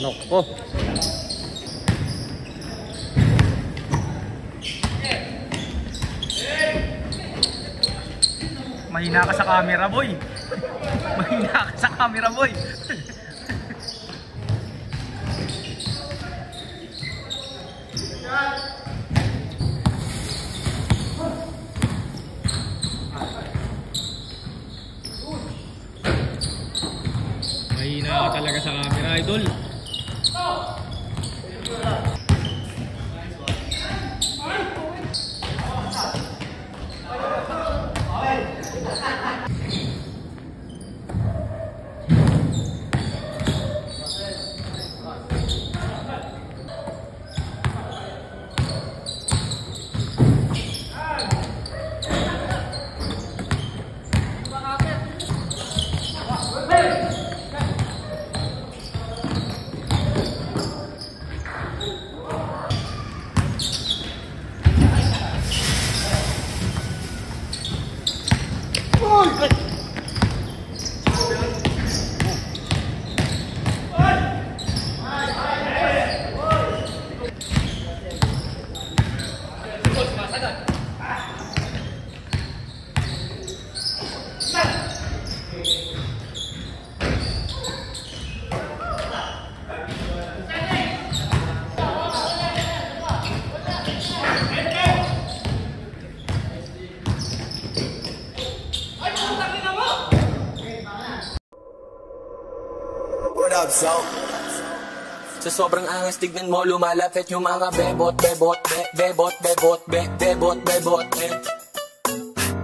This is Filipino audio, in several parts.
Noko. Mahina ka sa camera, boy. Mahina ka sa camera, boy. Mahina ka talaga sa camera, idol. Sa sobrang angas tignan mo lumalapit yung mga bebot, bebot, bebot, bebot, bebot, bebot,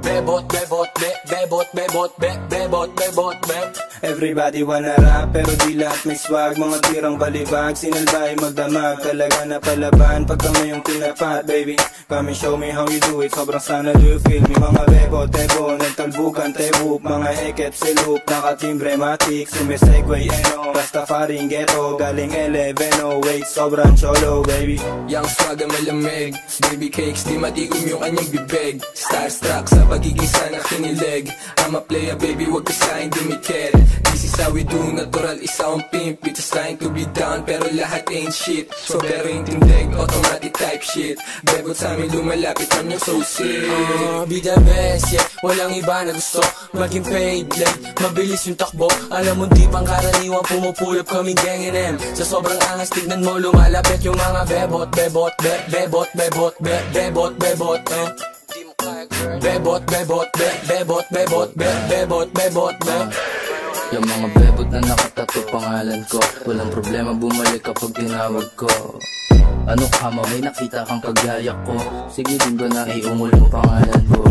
bebot, bebot, bebot, bebot, bebot, bebot, bebot. Everybody wanna rap pero di lahat may swag. Mga tirang balibag, sinalbay magdamag. Talaga na palaban pag kami yung pinapat, baby. Come and show me how you do it. Sobrang sana do you feel me? Mga bebo, tebo, nagtalbukan, tebo. Mga ekep, silup, nakatimbre, matik. Sumisegway, eno, Rastafaring ghetto. Galing 11, wait, sobrang cholo, baby. Yang swag ang malamig, baby cakes, di matikom yung kanyang bibig. Starstruck sa pagiging sana kinilig. I'm a player, baby, wag ka sa'kin dumikit. This is how we do, natural, isa akong pimp. We just trying to be down, pero lahat ain't shit. So pero yung tindig, automatic type shit. Bebot sa amin lumalapit man yung so sick. Be the best, yeah, walang iba na gusto maging paid late, mabilis yung takbo. Alam mo di pang karaniwang pumupulap kaming gang NM. Sa sobrang angas tignan mo lumalapit yung mga bebot, bebot, bebot, bebot, bebot, bebot, bebot, bebot, bebot, bebot, bebot, bebot, bebot. Yung mga bebot na nakatato pangalan ko, walang problema bumalik kapag tinawag ko. Ano ka ma, may nakita kang kagaya ko, sige din ko na iungol mo pangalan ko.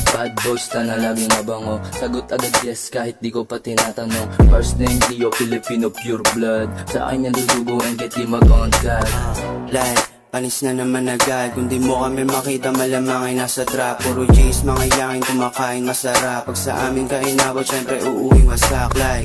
Bad boys na laging mabango, sagot agad yes kahit di ko pa tinatanong. First name Leo, Filipino pure blood, sa akin yan dudugo and get di mag-on God. Like panis na naman agad, kung di mo kami makita malamang ay nasa trap. Puro G's, mga yakin kumakain masarap. Pag sa amin ka inabot, syempre uuwing wasak. Like,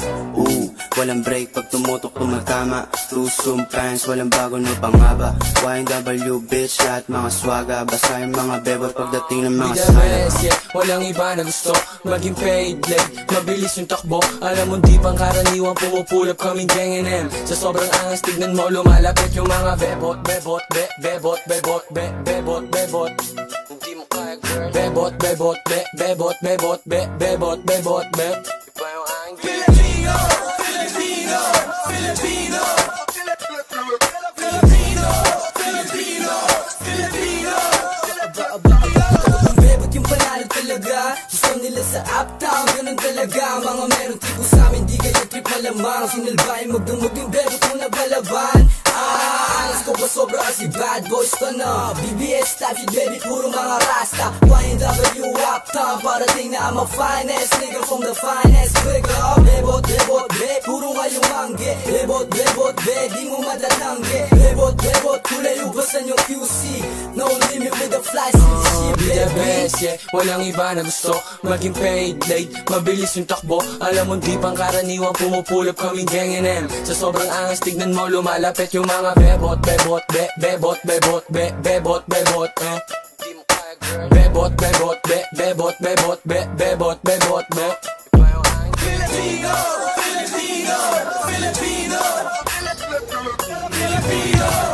walang break pag tumutok tumatama. True zoom pants, walang bago no pangaba. YNW bitch, lahat mga swaga. Basta yung mga bebot pagdating ng mga sana. Yeah, walang iba na gusto maging paid late, mabilis yung takbo. Alam mo di pang karaniwang pumupulap kaming gang NM. Sa sobrang angas tignan mo lumalapit yung mga bebot, bebot, bebot, bebot, bebot, bebot. Hindi mo kaya girl. Bebot, bebot, bebot, bebot, bebot, bebot, bebot. Iba yung aking Filipino, Filipino, Filipino, Filipino, Filipino, Filipino. Ang bebot yung panalo talaga. Gusto nila sa uptown, ganun talaga. Mga meron tipo sa amin, di kayo trip malamang. Sinalbay magdumog yung bebot mo na balaban. Alas ko pa sobra kasi bad boys to na. BBS type shit baby, puro mga rasta. YNW uptown, parating na I'm a finest nigga from the finest. Big up, bebot, bebot, be, puro ngayong mangge. Bebot, bebot, be, di mo matatangge. Bebot, bebot, kulay ubasan yung QC. No limit with the fly shit, be the best, yeah, walang iba na gusto maging paid late, mabilis yung takbo. Alam mo di pang karaniwang pumupulap kaming gang NM. Sa sobrang angas tignan mo lumalapit yung mga bebot, bebot, bebot, bebot, bebot, bebot, bebot, bebot, bebot, bebot, bebot, bebot, bebot. Filipino, Filipino, Filipino, Filipino